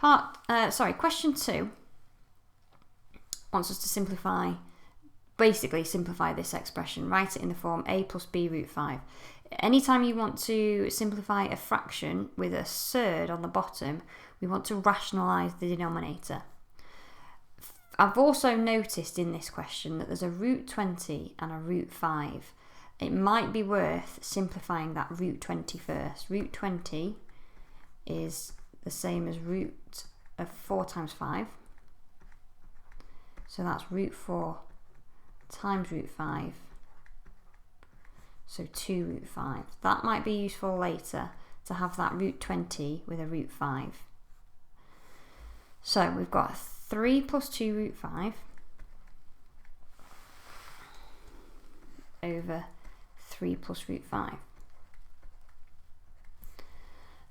Question 2 wants us to simplify this expression. Write it in the form a plus b root 5. Anytime you want to simplify a fraction with a surd on the bottom, we want to rationalise the denominator. I've also noticed in this question that there's a root 20 and a root 5. It might be worth simplifying that root 20 first. Root 20 is the same as root of 4 times 5. So that's root 4 times root 5. So 2 root 5. That might be useful later to have that root 20 with a root 5. So we've got 3 plus 2 root 5 over 3 plus root 5.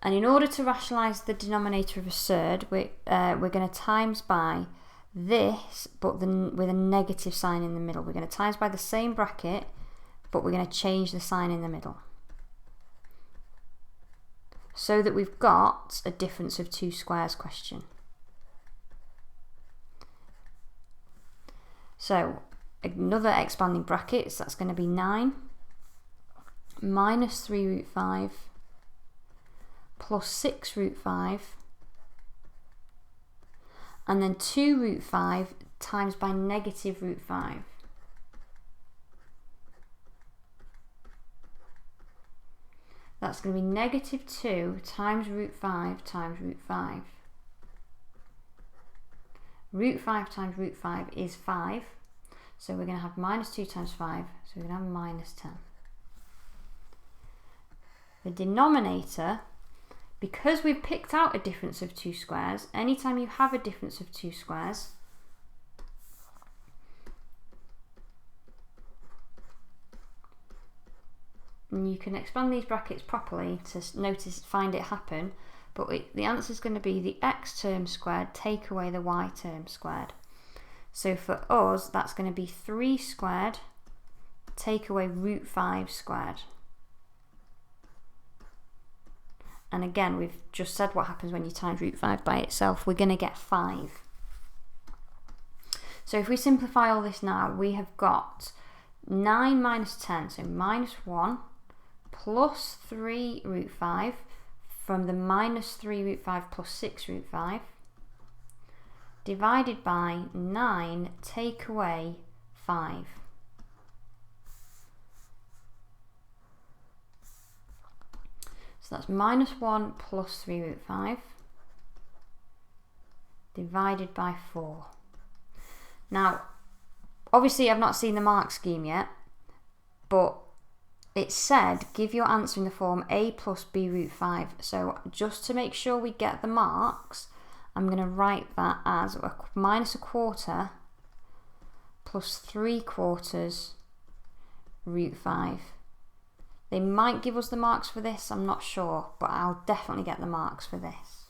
And in order to rationalise the denominator of a surd, we're going to times by this, but with a negative sign in the middle. We're going to times by the same bracket, but we're going to change the sign in the middle, so that we've got a difference of 2 squares question. So another expanding brackets, that's going to be 9 minus 3 root 5 plus 6 root 5, and then 2 root 5 times by negative root 5. That's going to be negative 2 times root 5 times root 5. Root 5 times root 5 is 5. So we're going to have minus 2 times 5. So we're going to have minus 10. The denominator, because we've picked out a difference of 2 squares, anytime you have a difference of 2 squares, and you can expand these brackets properly to find it happen, but the answer is going to be the x term squared take away the y term squared. So for us, that's going to be 3 squared take away root 5 squared. And again, we've just said what happens when you times root 5 by itself. We're going to get 5. So if we simplify all this now, we have got 9 minus 10, so minus 1, plus 3 root 5 from the minus 3 root 5 plus 6 root 5, divided by 9 take away 5. So that's minus 1 plus 3 root 5 divided by 4. Now, obviously I've not seen the mark scheme yet, but it said give your answer in the form a plus b root 5. So just to make sure we get the marks, I'm going to write that as minus a quarter plus 3/4 root 5. They might give us the marks for this, I'm not sure, but I'll definitely get the marks for this.